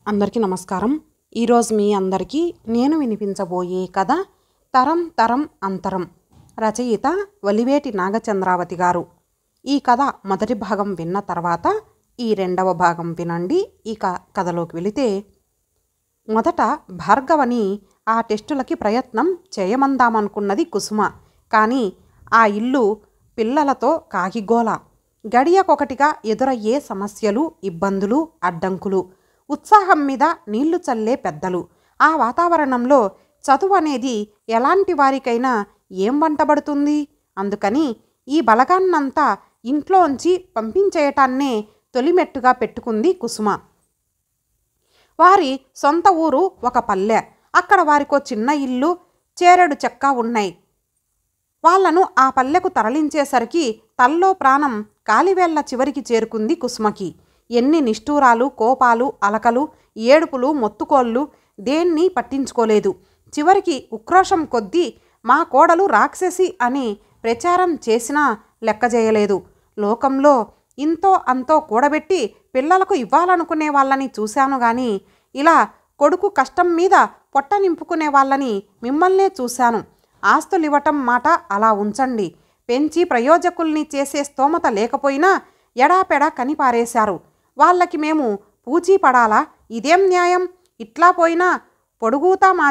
అందరికీ నమస్కారం. ఈరోజు మీ అందరికీ నేను వినిపించబోయే కథ తరం తరం అంతరం. రచయిత వలివేటి నాగచంద్రావతి గారు. ఈ కథ మొదటి భాగం విన్న తర్వాత ఈ రెండవ భాగం వినండి. ఇక కథలోకి వెళితే, మొదట భార్గవని ఆ టెస్టులకి ప్రయత్నం చేయమందామనుకున్నది కుసుమ. కానీ ఆ ఇల్లు పిల్లలతో కాకిగోల. గడియకొకటిగా ఎదురయ్యే సమస్యలు, ఇబ్బందులు, అడ్డంకులు, ఉత్సాహం మీద నీళ్లు చల్లే పెద్దలు. ఆ వాతావరణంలో చదువు అనేది ఎలాంటి వారికైనా ఏం వంటబడుతుంది? అందుకని ఈ బలగాన్నంతా ఇంట్లోంచి పంపించేయటాన్నే తొలిమెట్టుగా పెట్టుకుంది కుసుమ. వారి సొంత ఊరు ఒక పల్లె. అక్కడ వారికో చిన్న ఇల్లు, చేరెడు చెక్క ఉన్నాయి. వాళ్లను ఆ పల్లెకు తరలించేసరికి తల్లో ప్రాణం కాలివేళ్ల చివరికి చేరుకుంది కుసుమకి. ఎన్ని నిష్ఠూరాలు, కోపాలు, అలకలు, ఏడుపులు, మొత్తుకోళ్ళు దేన్ని పట్టించుకోలేదు. చివరికి ఉక్రోషం కొద్దీ మా కోడలు రాక్షసి అని ప్రచారం చేసినా లెక్కజేయలేదు. లోకంలో ఇంతో అంతో కూడబెట్టి పిల్లలకు ఇవ్వాలనుకునే వాళ్ళని చూశాను గాని, ఇలా కొడుకు కష్టం మీద పొట్ట నింపుకునే వాళ్ళని మిమ్మల్నే చూశాను. ఆస్తులివ్వటం మాట అలా ఉంచండి, పెంచి ప్రయోజకుల్ని చేసే స్తోమత లేకపోయినా ఎడాపెడా కనిపారేశారు. వాళ్ళకి మేము పూచీ పడాలా? ఇదేం న్యాయం? ఇట్లా పోయినా పొడుగుతా మా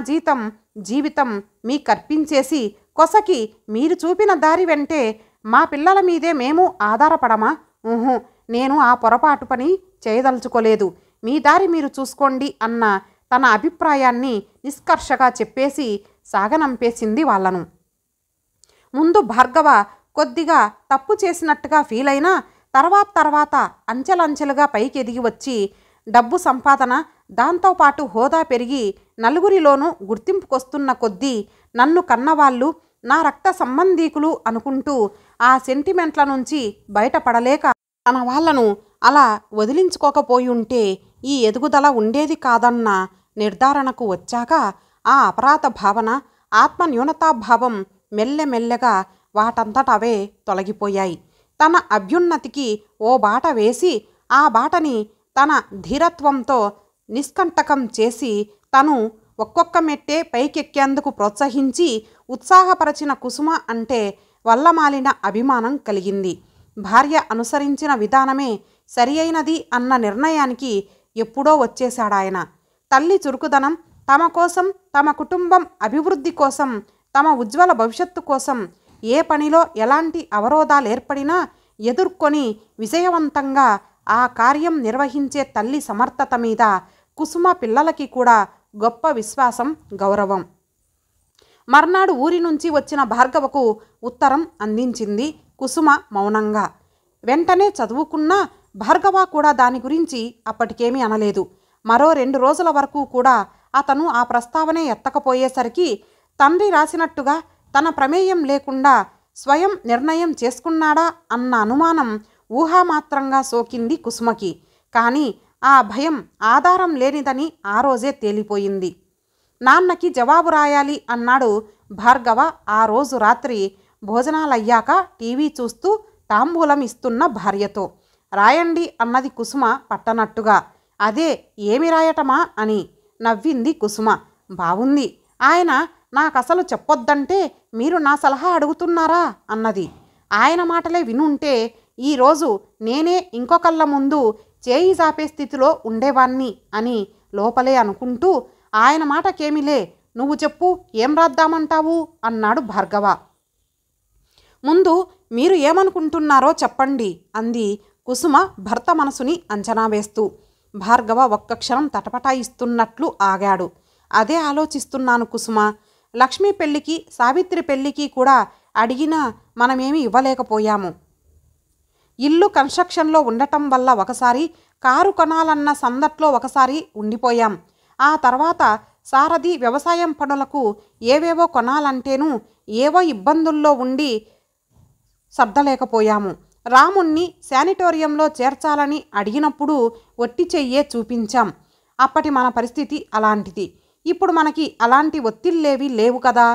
జీవితం మీ కర్పించేసి కొసకి మీరు చూపిన దారి వెంటే మా పిల్లల మీదే మేము ఆధారపడమా? నేను ఆ పొరపాటు పని చేయదలుచుకోలేదు. మీ దారి మీరు చూసుకోండి అన్న తన అభిప్రాయాన్ని నిష్కర్షగా చెప్పేసి సాగనంపేసింది వాళ్ళను. ముందు భార్గవ కొద్దిగా తప్పు చేసినట్టుగా ఫీల్ అయినా తర్వాత అంచెలంచెలుగా పైకి ఎదిగి వచ్చి డబ్బు సంపాదన, దాంతోపాటు హోదా పెరిగి నలుగురిలోనూ గుర్తింపుకొస్తున్న కొద్దీ నన్ను కన్నవాళ్ళు నా రక్త సంబంధీకులు అనుకుంటూ ఆ సెంటిమెంట్ల నుంచి బయటపడలేక తన వాళ్లను అలా వదిలించుకోకపోయి ఉంటే ఈ ఎదుగుదల ఉండేది కాదన్న నిర్ధారణకు వచ్చాక ఆ అపరాధ భావన, ఆత్మన్యూనతాభావం మెల్లెమెల్లగా వాటంతట అవే తొలగిపోయాయి. తన అభ్యున్నతికి ఓ బాట వేసి ఆ బాటని తన ధీరత్వంతో నిష్కంటకం చేసి తను ఒక్కొక్క మెట్టే పైకెక్కేందుకు ప్రోత్సహించి ఉత్సాహపరచిన కుసుమ అంటే వల్లమాలిన అభిమానం కలిగింది. భార్య అనుసరించిన విధానమే సరి అయినది అన్న నిర్ణయానికి ఎప్పుడో వచ్చేశాడాయన. తల్లి చురుకుదనం, తమ కోసం, తమ కుటుంబం అభివృద్ధి కోసం, తమ ఉజ్వల భవిష్యత్తు కోసం ఏ పనిలో ఎలాంటి అవరోధాలు ఏర్పడినా ఎదుర్కొని విజయవంతంగా ఆ కార్యం నిర్వహించే తల్లి సమర్థత మీద కుసుమ పిల్లలకి కూడా గొప్ప విశ్వాసం, గౌరవం. మర్నాడు ఊరి నుంచి వచ్చిన భార్గవకు ఉత్తరం అందించింది కుసుమ మౌనంగా. వెంటనే చదువుకున్న భార్గవ కూడా దాని గురించి అప్పటికేమీ అనలేదు. మరో 2 రోజుల వరకు కూడా అతను ఆ ప్రస్తావనే ఎత్తకపోయేసరికి తండ్రి రాసినట్టుగా తన ప్రమేయం లేకుండా స్వయం నిర్ణయం చేసుకున్నాడా అన్న అనుమానం ఊహామాత్రంగా సోకింది కుసుమకి. కానీ ఆ భయం ఆధారం లేనిదని ఆ రోజే తేలిపోయింది. నాన్నకి జవాబు రాయాలి అన్నాడు భార్గవ ఆ రోజు రాత్రి భోజనాలయ్యాక టీవీ చూస్తూ తాంబూలం ఇస్తున్న భార్యతో. రాయండి అన్నది కుసుమ పట్టనట్టుగా. అదే, ఏమి రాయటమా అని నవ్వింది కుసుమ. బావుంది, ఆయన నాకసలు చెప్పొద్దంటే మీరు నా సలహా అడుగుతున్నారా అన్నది. ఆయన మాటలే వినుంటే ఈరోజు నేనే ఇంకొకళ్ళ ముందు చేయి చాపే స్థితిలో ఉండేవాణ్ణి అని లోపలే అనుకుంటూ, ఆయన మాటకేమిలే, నువ్వు చెప్పు, ఏం రాద్దామంటావు అన్నాడు భార్గవ. ముందు మీరు ఏమనుకుంటున్నారో చెప్పండి అంది కుసుమ భర్త మనసుని అంచనా వేస్తూ. భార్గవ ఒక్క క్షణం తటపటాయిస్తున్నట్లు ఆగాడు. అదే ఆలోచిస్తున్నాను కుసుమ. లక్ష్మి పెళ్ళికి, సావిత్రి పెళ్ళికి కూడా అడిగినా మనమేమి ఇవ్వలేకపోయాము. ఇల్లు కన్స్ట్రక్షన్లో ఉండటం వల్ల ఒకసారి, కారు కొనాలన్న సందట్లో ఒకసారి ఉండిపోయాం. ఆ తర్వాత సారథి, వ్యవసాయం పనులకు ఏవేవో కొనాలంటేనూ ఏవో ఇబ్బందుల్లో ఉండి సర్దలేకపోయాము. రాముణ్ణి శానిటోరియంలో చేర్చాలని అడిగినప్పుడు ఒట్టి చెయ్యే చూపించాం. అప్పటి మన పరిస్థితి అలాంటిది. ఇప్పుడు మనకి అలాంటి ఒత్తిళ్ళేవి లేవు కదా.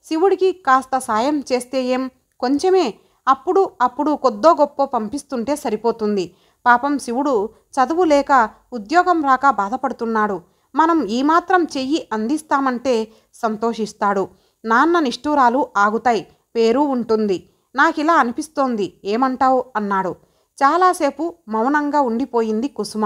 శివుడికి కాస్త సాయం చేస్తే ఏం, కొంచెమే, అప్పుడు కొద్దో గొప్పో పంపిస్తుంటే సరిపోతుంది. పాపం శివుడు చదువు లేక ఉద్యోగం రాక బాధపడుతున్నాడు. మనం ఈ మాత్రం చెయ్యి అందిస్తామంటే సంతోషిస్తాడు. నాన్న నిష్ఠూరాలు ఆగుతాయి, పేరు ఉంటుంది. నాకిలా అనిపిస్తోంది, ఏమంటావు అన్నాడు. చాలాసేపు మౌనంగా ఉండిపోయింది కుసుమ.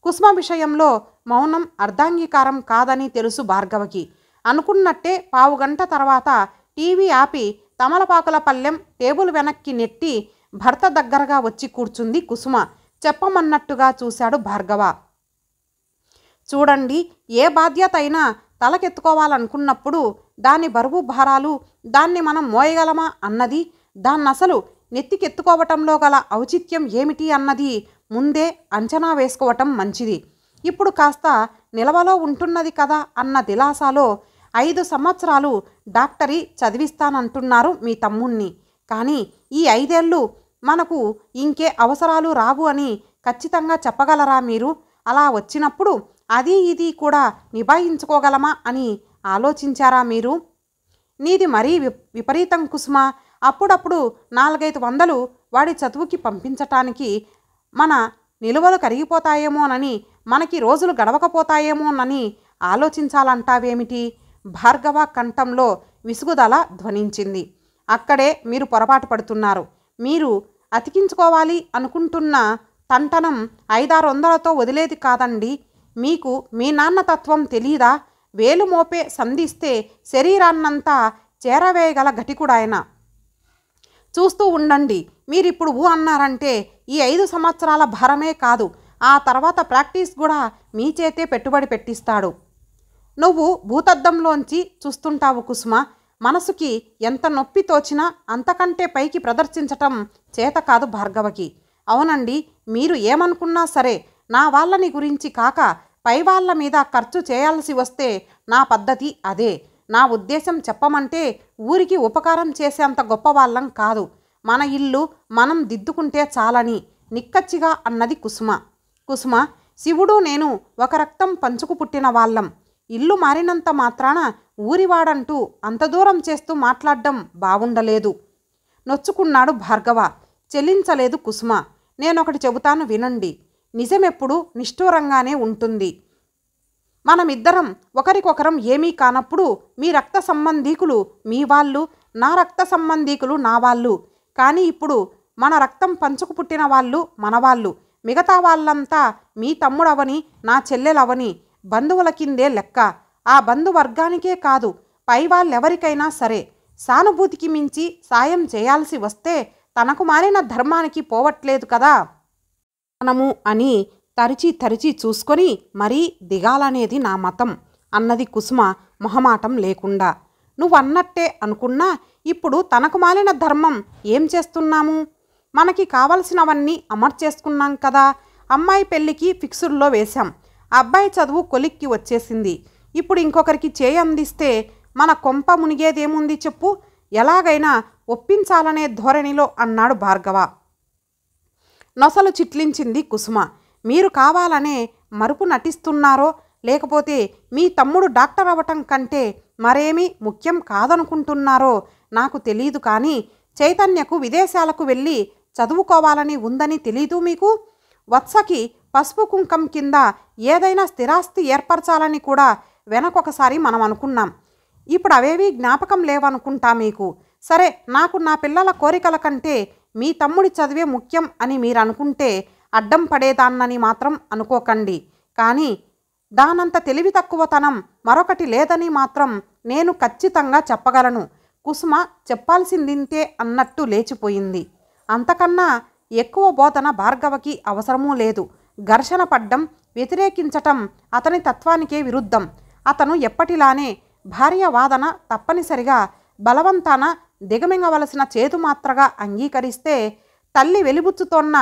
కుసుమ విషయంలో మౌనం అర్ధాంగీకారం కాదని తెలుసు భార్గవకి. అనుకున్నట్టే పావుగంట తర్వాత టీవీ ఆపి తమలపాకుల పళ్ళెం టేబుల్ వెనక్కి నెట్టి భర్త దగ్గరగా వచ్చి కూర్చుంది కుసుమ. చెప్పమన్నట్టుగా చూశాడు భార్గవ. చూడండి, ఏ బాధ్యత అయినా తలకెత్తుకోవాలనుకున్నప్పుడు దాని బరువు భారాలు దాన్ని మనం మోయగలమా అన్నది, దాన్నసలు నెత్తికెత్తుకోవటంలో గల ఔచిత్యం ఏమిటి అన్నది ముందే అంచనా వేసుకోవటం మంచిది. ఇప్పుడు కాస్త నిలవలో ఉంటున్నది కదా అన్న దిలాసాలో 5 సంవత్సరాలు డాక్టరీ చదివిస్తానంటున్నారు మీ తమ్ముణ్ణి. కానీ ఈ 5 ఏళ్ళు మనకు ఇంకే అవసరాలు రావు అని ఖచ్చితంగా చెప్పగలరా మీరు? అలా వచ్చినప్పుడు అది ఇది కూడా నిభాయించుకోగలమా అని ఆలోచించారా మీరు? నీది మరీ విపరీతం కుసుమ. అప్పుడప్పుడు 4-5 వందలు వాడి చదువుకి పంపించటానికి మన నిలువలు కరిగిపోతాయేమోనని, మనకి రోజులు గడవకపోతాయేమోనని ఆలోచించాలంటావేమిటి? భార్గవ కంఠంలో విసుగుదల ధ్వనించింది. అక్కడే మీరు పొరపాటు పడుతున్నారు. మీరు అతికించుకోవాలి అనుకుంటున్న తంటనం 5-6 వందలతో వదిలేది కాదండి. మీకు మీ నాన్న తత్వం తెలీదా? వేలు మోపే సంధిస్తే శరీరాన్నంతా చేరవేయగల ఘటికుడాయన. చూస్తూ ఉండండి. మీరిప్పుడు ఊ అన్నారంటే ఈ 5 సంవత్సరాల భారమే కాదు, ఆ తర్వాత ప్రాక్టీస్ కూడా మీ చేతే పెట్టుబడి పెట్టిస్తాడు. నువ్వు భూతద్దంలోంచి చూస్తుంటావు కుసుమ. మనసుకి ఎంత నొప్పి తోచినా అంతకంటే పైకి ప్రదర్శించటం చేత కాదు భార్గవకి. అవునండి, మీరు ఏమనుకున్నా సరే నా వాళ్ళని గురించి కాక పై వాళ్ళ మీద ఖర్చు చేయాల్సి వస్తే నా పద్ధతి అదే. నా ఉద్దేశం చెప్పమంటే ఊరికి ఉపకారం చేసేంత గొప్పవాళ్ళం కాదు. మన ఇల్లు మనం దిద్దుకుంటే చాలని నిక్కచ్చిగా అన్నది కుసుమ. కుసుమ, శివుడు నేను ఒక రక్తం పంచుకు పుట్టిన వాళ్ళం. ఇల్లు మారినంత మాత్రాన ఊరివాడంటూ అంత దూరం చేస్తూ మాట్లాడడం బాగుండలేదు. నొచ్చుకున్నాడు భార్గవ. చెల్లించలేదు కుసుమ. నేనొకటి చెబుతాను వినండి. నిజమెప్పుడు నిష్ఠూరంగానే ఉంటుంది. మనమిద్దరం ఒకరికొకరం ఏమీ కానప్పుడు మీ రక్త సంబంధీకులు మీ వాళ్ళు, నా రక్త సంబంధీకులు నా వాళ్ళు. కానీ ఇప్పుడు మన రక్తం పంచుకు పుట్టిన వాళ్ళు మన వాళ్ళు. మిగతా వాళ్ళంతా మీ తమ్ముడవని నా చెల్లెలవని బంధువుల కిందే లెక్క. ఆ బంధువర్గానికే కాదు, పై వాళ్ళెవరికైనా సరే సానుభూతికి మించి సాయం చేయాల్సి వస్తే తనకు మారిన ధర్మానికి పోవట్లేదు కదా మనము అని తరిచి చూసుకొని మరీ దిగాలనేది నా మతం అన్నది కుసుమ మొహమాటం లేకుండా. నువ్వన్నట్టే అనుకున్నా ఇప్పుడు తనకు మాలిన ధర్మం ఏం చేస్తున్నాము? మనకి కావలసినవన్నీ అమర్చేసుకున్నాం కదా. అమ్మాయి పెళ్ళికి ఫిక్సుల్లో వేశాం. అబ్బాయి చదువు కొలిక్కి వచ్చేసింది. ఇప్పుడు ఇంకొకరికి చేయి అందిస్తే మన కొంప మునిగేదేముంది చెప్పు? ఎలాగైనా ఒప్పించాలనే ధోరణిలో అన్నాడు భార్గవ. నొసలు చిట్లించింది కుసుమ. మీరు కావాలనే మరుపు నటిస్తున్నారో లేకపోతే మీ తమ్ముడు డాక్టర్ అవ్వటం కంటే మరేమీ ముఖ్యం కాదనుకుంటున్నారో నాకు తెలీదు. కానీ చైతన్యకు విదేశాలకు వెళ్ళి చదువుకోవాలని ఉందని తెలీదు మీకు? వత్సకి పసుపు కుంకం కింద ఏదైనా స్థిరాస్తి ఏర్పరచాలని కూడా వెనకొకసారి మనం అనుకున్నాం. ఇప్పుడు అవేవీ జ్ఞాపకం లేవనుకుంటా మీకు. సరే, నాకు నా పిల్లల కోరికల కంటే మీ తమ్ముడి చదివే ముఖ్యం అని మీరు అనుకుంటే అడ్డం పడేదాన్నని మాత్రం అనుకోకండి. కానీ దానంత తెలివి తక్కువతనం మరొకటి లేదని మాత్రం నేను ఖచ్చితంగా చెప్పగలను. కుసుమ చెప్పాల్సిందింతే అన్నట్టు లేచిపోయింది. అంతకన్నా ఎక్కువ బోధన భార్గవకి అవసరమూ లేదు. ఘర్షణ పడ్డం, వ్యతిరేకించటం అతని తత్వానికే విరుద్ధం. అతను ఎప్పటిలానే భార్య వాదన తప్పనిసరిగా బలవంతాన దిగమింగవలసిన చేతుమాత్రగా అంగీకరిస్తే తల్లి వెలిబుచ్చుతోన్న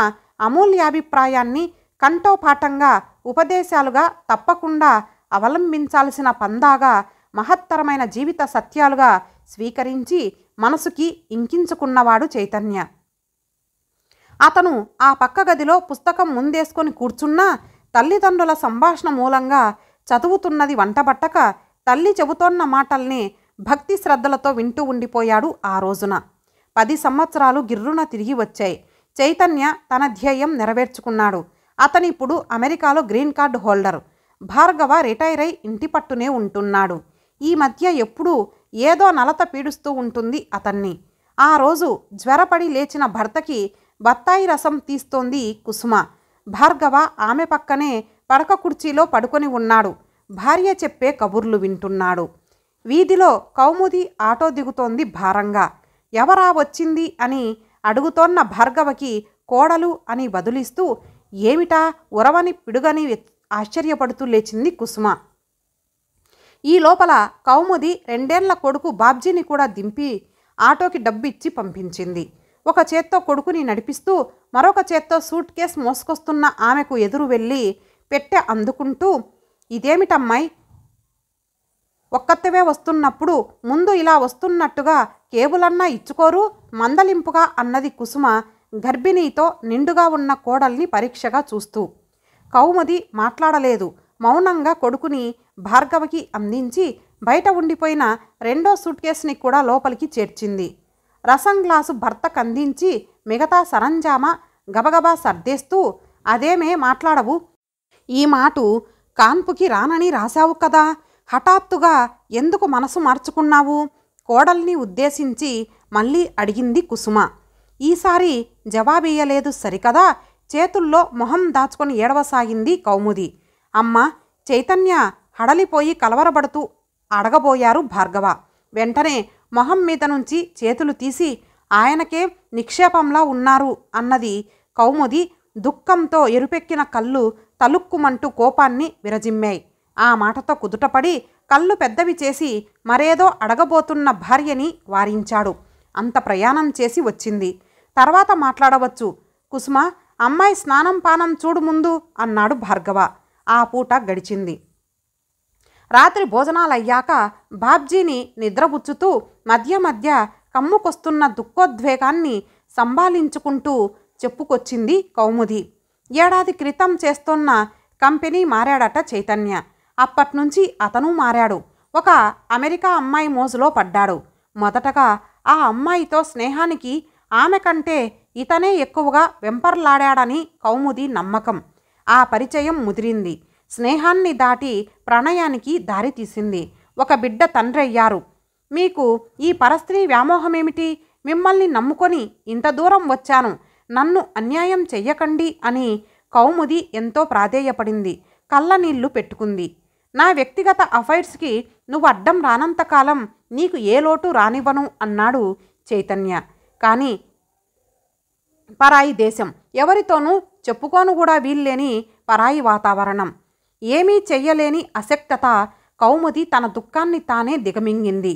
అమూల్యాభిప్రాయాన్ని కంఠోపాఠంగా ఉపదేశాలుగా తప్పకుండా అవలంబించాల్సిన పందాగా మహత్తరమైన జీవిత సత్యాలుగా స్వీకరించి మనసుకి ఇంకించుకున్నవాడు చైతన్య. అతను ఆ పక్క గదిలో పుస్తకం ముందేసుకొని కూర్చున్నా తల్లిదండ్రుల సంభాషణ మూలంగా చదువుతున్నది వంటబట్టక తల్లి చెబుతోన్న మాటల్ని భక్తి శ్రద్ధలతో వింటూ ఉండిపోయాడు. ఆ రోజున 10 సంవత్సరాలు గిర్రున తిరిగి వచ్చాయి. చైతన్య తన ధ్యేయం నెరవేర్చుకున్నాడు. అతనిప్పుడు అమెరికాలో green card holder. Bhargava retire అయి ఇంటి పట్టునే ఉంటున్నాడు. ఈ మధ్య ఎప్పుడూ ఏదో నలత పీడుస్తూ ఉంటుంది అతన్ని. ఆ రోజు జ్వరపడి లేచిన భర్తకి బత్తాయి రసం తీస్తోంది కుసుమ. భార్గవ ఆమె పక్కనే పడక కుర్చీలో పడుకొని ఉన్నాడు. భార్య చెప్పే కబుర్లు వింటున్నాడు. వీధిలో కౌముది ఆటో దిగుతోంది భారంగా. ఎవరా వచ్చింది అని అడుగుతోన్న భార్గవకి కోడలు అని బదులిస్తూ ఏమిటా ఉరవని పిడుగని ఆశ్చర్యపడుతూ లేచింది కుసుమ. ఈ లోపల కౌముది 2 ఏళ్ల కొడుకు బాబ్జీని కూడా దింపి ఆటోకి డబ్బిచ్చి పంపించింది. ఒక చేత్తో కొడుకుని నడిపిస్తూ మరొక చేత్తో సూట్ కేస్ మోసుకొస్తున్న ఆమెకు ఎదురు వెళ్ళి పెట్టె అందుకుంటూ ఇదేమిటమ్మాయి, ఒక్కత్తవే వస్తున్నప్పుడు ముందు ఇలా వస్తున్నట్టుగా కేబులన్నా ఇచ్చుకోరు మందలింపుగా అన్నది కుసుమ గర్భిణీతో నిండుగా ఉన్న కోడల్ని పరీక్షగా చూస్తూ. కౌముది మాట్లాడలేదు. మౌనంగా కొడుకుని భార్గవకి అందించి బయట ఉండిపోయిన 2వ సూట్ కేసుని కూడా లోపలికి చేర్చింది. రసం గ్లాసు భర్తకు అందించి మిగతా సరంజామా గబగబా సర్దేస్తూ అదేమే మాట్లాడవు, ఈ మాటు కాన్పుకి రానని రాశావు కదా, హఠాత్తుగా ఎందుకు మనసు మార్చుకున్నావు? కోడల్ని ఉద్దేశించి మళ్ళీ అడిగింది కుసుమ. ఈసారి జవాబియ్యలేదు సరికదా. చేతుల్లో మొహం దాచుకొని ఏడవసాగింది కౌముది. అమ్మ, చైతన్య హడలిపోయి కలవరపడుతూ అడగబోయారు భార్గవ. వెంటనే మొహం మీద నుంచి చేతులు తీసి ఆయనకే నిక్షేపంలా ఉన్నారు అన్నది కౌముది. దుఃఖంతో ఎరుపెక్కిన కళ్ళు తలుక్కుమంటూ కోపాన్ని విరజిమ్మాయి. ఆ మాటతో కుదుటపడి కళ్ళు పెద్దవి చేసి మరేదో అడగబోతున్న భార్యని వారించాడు. అంత ప్రయాణం చేసి వచ్చింది, తర్వాత మాట్లాడవచ్చు. కుసుమ, అమ్మాయి స్నానం పానం చూడు ముందు అన్నాడు భార్గవ. ఆ పూట గడిచింది. రాత్రి భోజనాలయ్యాక బాబ్జీని నిద్రపుచ్చుతూ మధ్య మధ్య కమ్ముకొస్తున్న దుఃఖోద్వేగాన్ని సంభాళించుకుంటూ చెప్పుకొచ్చింది కౌముది. ఏడాది క్రితం చేస్తోన్న కంపెనీ మారాడట చైతన్య. అప్పట్నుంచి అతను మారాడు. ఒక అమెరికా అమ్మాయి మోజులో పడ్డాడు. మొదటగా ఆ అమ్మాయితో స్నేహానికి ఆమె కంటే ఇతనే ఎక్కువగా వెంపర్లాడాడని కౌముది నమ్మకం. ఆ పరిచయం ముదిరింది. స్నేహాన్ని దాటి ప్రణయానికి దారితీసింది. ఒక బిడ్డ తండ్రయ్యారు. మీకు ఈ పరస్త్రీ వ్యామోహమేమిటి? మిమ్మల్ని నమ్ముకొని ఇంత దూరం వచ్చాను, నన్ను అన్యాయం చెయ్యకండి అని కౌముది ఎంతో ప్రాధేయపడింది. కళ్ళనీళ్లు పెట్టుకుంది. నా వ్యక్తిగత అఫైర్స్కి నువ్వు అడ్డం రానంతకాలం నీకు ఏ లోటు రానివ్వను అన్నాడు చైతన్య. కానీ పరాయి దేశం, ఎవరితోనూ చెప్పుకోను కూడా వీల్లేని పరాయి వాతావరణం, ఏమీ చెయ్యలేని అశక్తత కౌముది తన దుఃఖాన్ని తానే దిగమింగింది.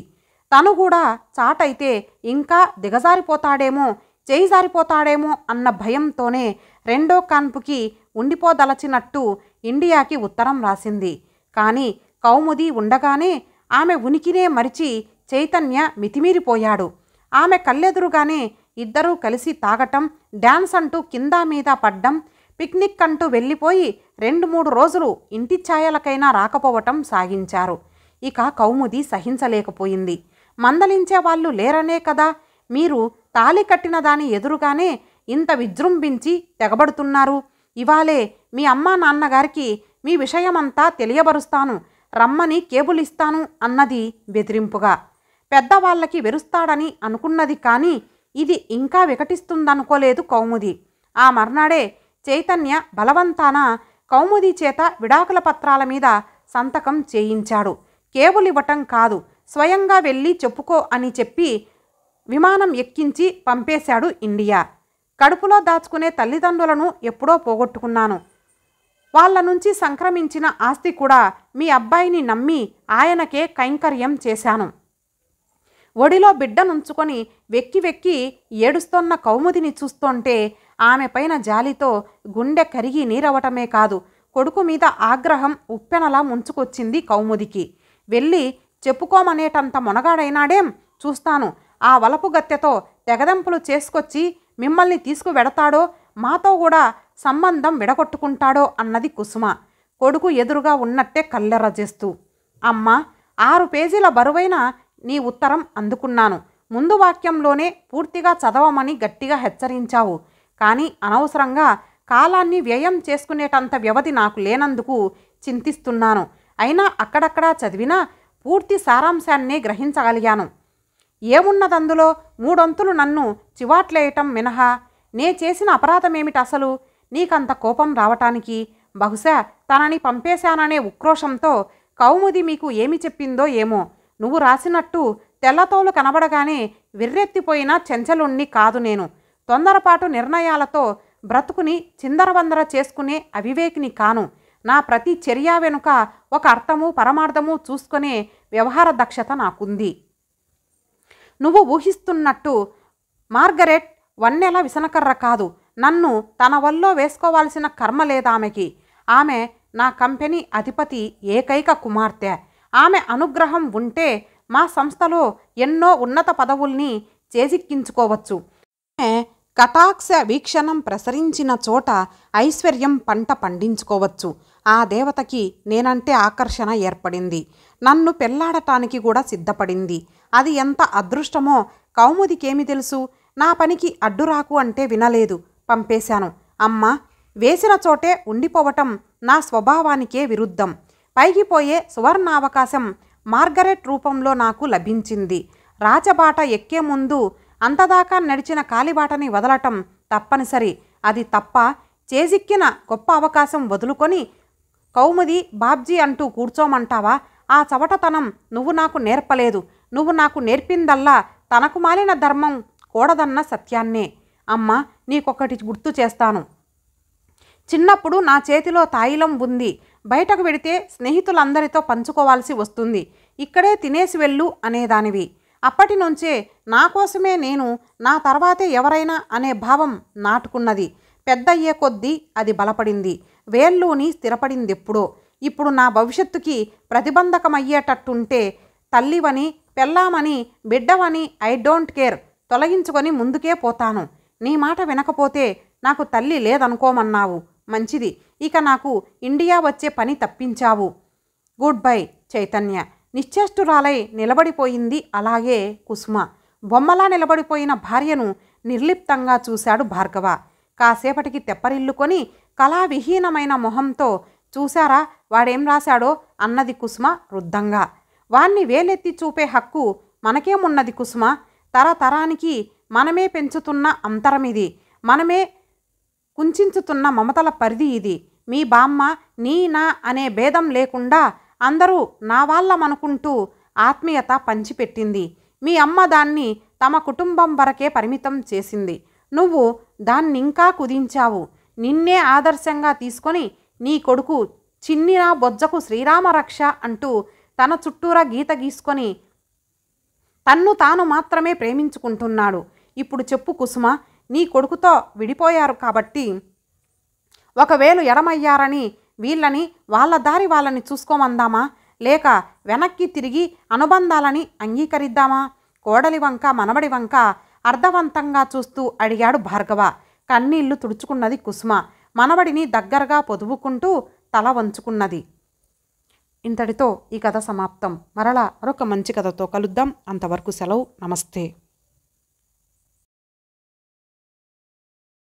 తను కూడా చాటైతే ఇంకా దిగజారిపోతాడేమో, చేయి జారిపోతాడేమో అన్న భయంతోనే 2వ కాన్పుకి ఉండిపోదలచినట్టు ఇండియాకి ఉత్తరం రాసింది. కానీ కౌముది ఉండగానే ఆమె ఉనికినే మరిచి చైతన్య మితిమీరిపోయాడు. ఆమె కళ్ళెదురుగానే ఇద్దరూ కలిసి తాగటం, డ్యాన్స్ అంటూ కింద మీద పడ్డం, పిక్నిక్ అంటూ వెళ్ళిపోయి 2-3 రోజులు ఇంటి ఛాయలకైనా రాకపోవటం సాగించారు. ఇక కౌముది సహించలేకపోయింది. మందలించే వాళ్ళు లేరనే కదా మీరు తాళి కట్టిన దాని ఎదురుగానే ఇంత విజృంభించి తెగబడుతున్నారు. ఇవాళే మీ అమ్మా నాన్నగారికి మీ విషయమంతా తెలియబరుస్తాను, రమ్మని కేబుల్ ఇస్తాను అన్నది బెదిరింపుగా. పెద్దవాళ్ళకి వెరుస్తాడని అనుకున్నది, కానీ ఇది ఇంకా వికటిస్తుందనుకోలేదు కౌముది. ఆ మర్నాడే చైతన్య బలవంతాన కౌముది చేత విడాకుల పత్రాల మీద సంతకం చేయించాడు. కేబుల్ ఇవ్వటం కాదు, స్వయంగా వెళ్ళి చెప్పుకో అని చెప్పి విమానం ఎక్కించి పంపేశాడు ఇండియా. కడుపులో దాచుకునే తల్లిదండ్రులను ఎప్పుడో పోగొట్టుకున్నాను. వాళ్ళ నుంచి సంక్రమించిన ఆస్తి కూడా మీ అబ్బాయిని నమ్మి ఆయనకే కైంకర్యం చేశాను. ఒడిలో బిడ్డనుంచుకొని వెక్కి వెక్కి ఏడుస్తోన్న కౌముదిని చూస్తుంటే ఆమె పైన జాలితో గుండె కరిగి నీరవటమే కాదు, కొడుకు మీద ఆగ్రహం ఉప్పెనలా ముంచుకొచ్చింది కౌముదికి. వెళ్ళి చెప్పుకోమనేటంత మొనగాడైనాడేం, చూస్తాను ఆ వలపు గత్తెతో తెగదెంపులు చేసుకొచ్చి మిమ్మల్ని తీసుకువెడతాడో, మాతో కూడా సంబంధం విడగొట్టుకుంటాడో అన్నది కుసుమ కొడుకు ఎదురుగా ఉన్నట్టే కళ్ళెర్రజేస్తూ. అమ్మా, 6 పేజీల బరువైన నీ ఉత్తరం అందుకున్నాను. ముందు వాక్యంలోనే పూర్తిగా చదవమని గట్టిగా హెచ్చరించావు. కానీ అనవసరంగా కాలాన్ని వ్యయం చేసుకునేటంత వ్యవధి నాకు లేనందుకు చింతిస్తున్నాను. అయినా అక్కడక్కడా చదివినా పూర్తి సారాంశాన్నే గ్రహించగలిగాను. ఏమున్నదందులో మూడొంతులు నన్ను చివాట్లేయటం మినహా నే చేసిన అపరాధమేమిటి అసలు? నీకంత కోపం రావటానికి బహుశా తనని పంపేశాననే ఉక్రోషంతో కౌముది మీకు ఏమి చెప్పిందో ఏమో. నువ్వు రాసినట్టు తెల్లతోలు కనబడగానే విర్రెత్తిపోయిన చెంచలుణ్ణి కాదు నేను. తొందరపాటు నిర్ణయాలతో బ్రతుకుని చిందరవందర చేసుకునే అవివేకిని కాను. నా ప్రతి చర్య వెనుక ఒక అర్థము పరమార్థము చూసుకునే వ్యవహార దక్షత నాకుంది. నువ్వు ఊహిస్తున్నట్టు మార్గరెట్ వన్నెల విసనకర్ర కాదు. నన్ను తన వల్లో వేసుకోవాల్సిన కర్మ లేదామెకి. ఆమె నా కంపెనీ అధిపతి ఏకైక కుమార్తె. ఆమె అనుగ్రహం ఉంటే మా సంస్థలో ఎన్నో ఉన్నత పదవుల్ని చేజిక్కించుకోవచ్చు. ఆమె కటాక్ష వీక్షణం ప్రసరించిన చోట ఐశ్వర్యం పంట పండించుకోవచ్చు. ఆ దేవతకి నేనంటే ఆకర్షణ ఏర్పడింది. నన్ను పెళ్లాడటానికి కూడా సిద్ధపడింది. అది ఎంత అదృష్టమో కౌముదికేమి తెలుసు? నా పనికి అడ్డురాకు అంటే వినలేదు, పంపేశాను. అమ్మ వేసిన చోటే ఉండిపోవటం నా స్వభావానికే విరుద్ధం. పైకిపోయే సువర్ణావకాశం మార్గరెట్ రూపంలో నాకు లభించింది. రాజబాట ఎక్కే ముందు అంతదాకా నడిచిన కాలిబాటని వదలటం తప్పనిసరి. అది తప్ప చేజిక్కిన గొప్ప అవకాశం వదులుకొని కౌముది బాబ్జీ అంటూ కూర్చోమంటావా? ఆ చవటతనం నువ్వు నాకు నేర్పలేదు. నువ్వు నాకు నేర్పిందల్లా తనకు మాలిన ధర్మం కూడదన్న సత్యాన్నే. అమ్మ నీకొకటి గుర్తు చేస్తాను. చిన్నప్పుడు నా చేతిలో తాయిలం ఉంది. బయటకు వెడితే స్నేహితులందరితో పంచుకోవాల్సి వస్తుంది. ఇక్కడే తినేసి వెళ్ళు అనేదానివి. అప్పటి నుంచే నా కోసమే నేను, నా తర్వాతే ఎవరైనా అనే భావం నాటుకున్నది. పెద్దయ్యే కొద్దీ అది బలపడింది. వేళ్ళూని స్థిరపడిందెప్పుడో. ఇప్పుడు నా భవిష్యత్తుకి ప్రతిబంధకమయ్యేటట్టుంటే తల్లివని, పెళ్ళామని, బిడ్డవని ఐ డోంట్ కేర్ తొలగించుకొని ముందుకే పోతాను. నీ మాట వినకపోతే నాకు తల్లి లేదనుకోమన్నావు. మంచిది. ఇక నాకు ఇండియా వచ్చే పని తప్పించావు. Good bye Chaitanya. నిశ్చేష్టురాలై నిలబడిపోయింది అలాగే కుసుమ. బొమ్మలా నిలబడిపోయిన భార్యను నిర్లిప్తంగా చూశాడు భార్గవ. కాసేపటికి తెప్పరిల్లుకొని కళావిహీనమైన మొహంతో చూశారా వాడేం రాశాడో అన్నది కుసుమ రుద్ధంగా. వాణ్ణి వేలెత్తి చూపే హక్కు మనకేమున్నది కుసుమ? తరతరానికి మనమే పెంచుతున్న అంతరమిది. మనమే కుంచుతున్న మమతల పరిధి ఇది. మీ బామ్మ నీ నా అనే భేదం లేకుండా అందరూ నా వాళ్ళమనుకుంటూ ఆత్మీయత పంచిపెట్టింది. మీ అమ్మ దాన్ని తమ కుటుంబం వరకే పరిమితం చేసింది. నువ్వు దాన్నింకా కుదించావు. నిన్నే ఆదర్శంగా తీసుకొని నీ కొడుకు చిన్నినా బొజ్జకు శ్రీరామరక్ష అంటూ తన చుట్టూరా గీత గీసుకొని తన్ను తాను మాత్రమే ప్రేమించుకుంటున్నాడు. ఇప్పుడు చెప్పు కుసుమ, నీ కొడుకుతో విడిపోయారు కాబట్టి ఒకవేళ ఎడమయ్యారని వీళ్ళని వాళ్ళ దారి వాళ్ళని చూసుకోమందామా? లేక వెనక్కి తిరిగి అనుబంధాలని అంగీకరిద్దామా? కోడలి వంక మనవడి వంక అర్థవంతంగా చూస్తూ అడిగాడు భార్గవ. కన్నీళ్లు తుడుచుకున్నది కుసుమ. మనవడిని దగ్గరగా పొదువుకుంటూ తల వంచుకున్నది. ఇంతటితో ఈ కథ సమాప్తం. మరలా మరొక మంచి కథతో కలుద్దాం. అంతవరకు సెలవు. నమస్తే.